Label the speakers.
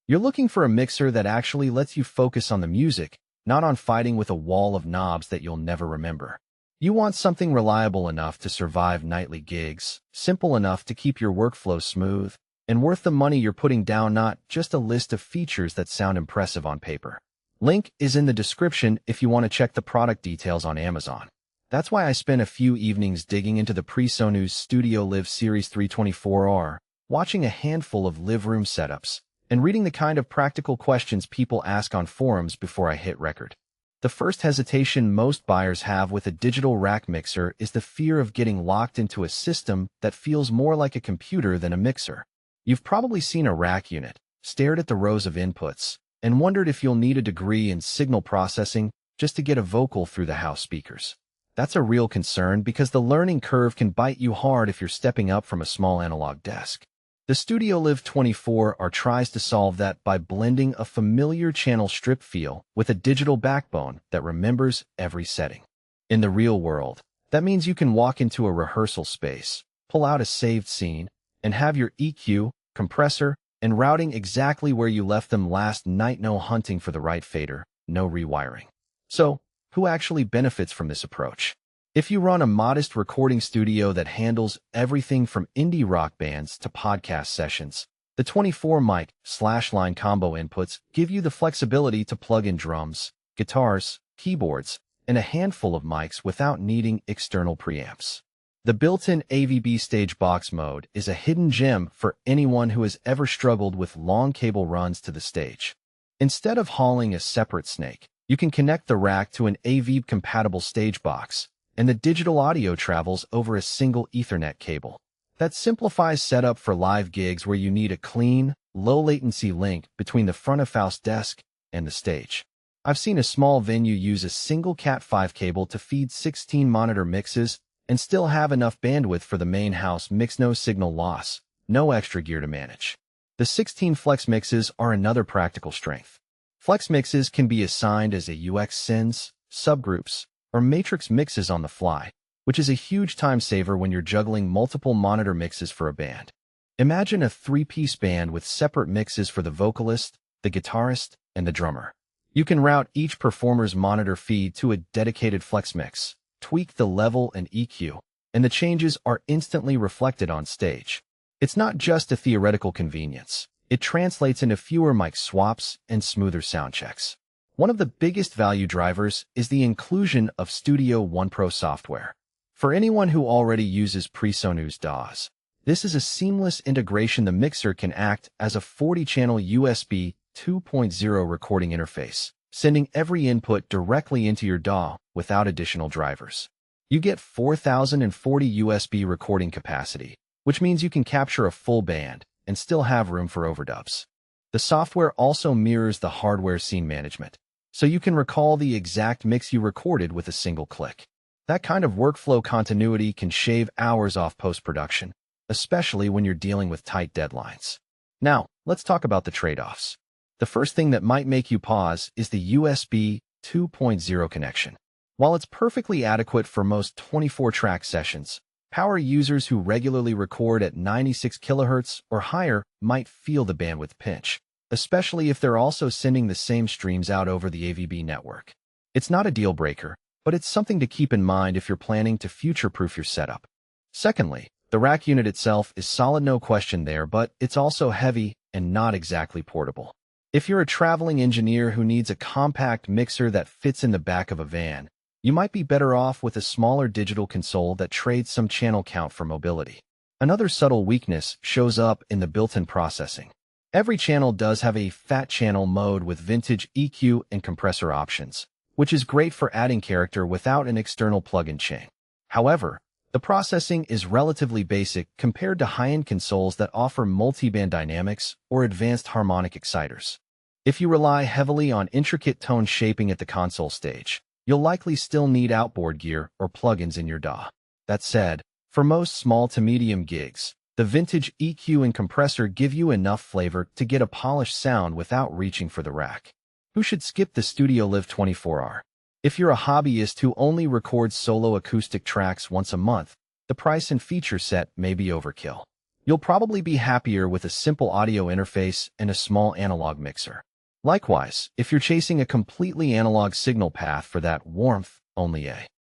Speaker 1: You're looking for a mixer that actually lets you focus on the music, not on fighting with a wall of knobs that you'll never remember. You want something reliable enough to survive nightly gigs, simple enough to keep your workflow smooth, and worth the money you're putting down, not just a list of features that sound impressive on paper. Link is in the description if you want to check the product details on Amazon. That's why I spent a few evenings digging into the PreSonus StudioLive Series 324R, watching a handful of live room setups, and reading the kind of practical questions people ask on forums before I hit record. The first hesitation most buyers have with a digital rack mixer is the fear of getting locked into a system that feels more like a computer than a mixer. You've probably seen a rack unit, stared at the rows of inputs, and wondered if you'll need a degree in signal processing just to get a vocal through the house speakers. That's a real concern because the learning curve can bite you hard if you're stepping up from a small analog desk. The StudioLive 24R tries to solve that by blending a familiar channel strip feel with a digital backbone that remembers every setting. In the real world, that means you can walk into a rehearsal space, pull out a saved scene, and have your EQ, compressor, and routing exactly where you left them last night. No hunting for the right fader, no rewiring. So, who actually benefits from this approach? If you run a modest recording studio that handles everything from indie rock bands to podcast sessions, the 24 mic/line combo inputs give you the flexibility to plug in drums, guitars, keyboards, and a handful of mics without needing external preamps. The built-in AVB stage box mode is a hidden gem for anyone who has ever struggled with long cable runs to the stage. Instead of hauling a separate snake, you can connect the rack to an AVB-compatible stage box, and the digital audio travels over a single Ethernet cable. That simplifies setup for live gigs where you need a clean, low-latency link between the front-of-house desk and the stage. I've seen a small venue use a single Cat5 cable to feed 16 monitor mixes and still have enough bandwidth for the main house mix. No signal loss, no extra gear to manage. The 16 FlexMixes are another practical strength. FlexMixes can be assigned as a UX sins, subgroups, or matrix mixes on the fly, which is a huge time saver when you're juggling multiple monitor mixes for a band. Imagine a three-piece band with separate mixes for the vocalist, the guitarist, and the drummer. You can route each performer's monitor feed to a dedicated FlexMix, tweak the level and EQ, and the changes are instantly reflected on stage. It's not just a theoretical convenience. It translates into fewer mic swaps and smoother sound checks. One of the biggest value drivers is the inclusion of Studio One Pro software. For anyone who already uses PreSonus DAWs, this is a seamless integration. The mixer can act as a 40-channel USB 2.0 recording interface, sending every input directly into your DAW without additional drivers. You get 4040 USB recording capacity, which means you can capture a full band and still have room for overdubs. The software also mirrors the hardware scene management, so you can recall the exact mix you recorded with a single click. That kind of workflow continuity can shave hours off post-production, especially when you're dealing with tight deadlines. Now, let's talk about the trade-offs. The first thing that might make you pause is the USB 2.0 connection. While it's perfectly adequate for most 24-track sessions, power users who regularly record at 96 kHz or higher might feel the bandwidth pinch, especially if they're also sending the same streams out over the AVB network. It's not a deal breaker, but it's something to keep in mind if you're planning to future-proof your setup. Secondly, the rack unit itself is solid, no question there, but it's also heavy and not exactly portable. If you're a traveling engineer who needs a compact mixer that fits in the back of a van, you might be better off with a smaller digital console that trades some channel count for mobility. Another subtle weakness shows up in the built-in processing. Every channel does have a fat channel mode with vintage EQ and compressor options, which is great for adding character without an external plug-in chain. However, the processing is relatively basic compared to high-end consoles that offer multi-band dynamics or advanced harmonic exciters. If you rely heavily on intricate tone shaping at the console stage, you'll likely still need outboard gear or plugins in your DAW. That said, for most small to medium gigs, the vintage EQ and compressor give you enough flavor to get a polished sound without reaching for the rack. Who should skip the StudioLive 24R? If you're a hobbyist who only records solo acoustic tracks once a month, the price and feature set may be overkill. You'll probably be happier with a simple audio interface and a small analog mixer. Likewise, if you're chasing a completely analog signal path for that warmth, only a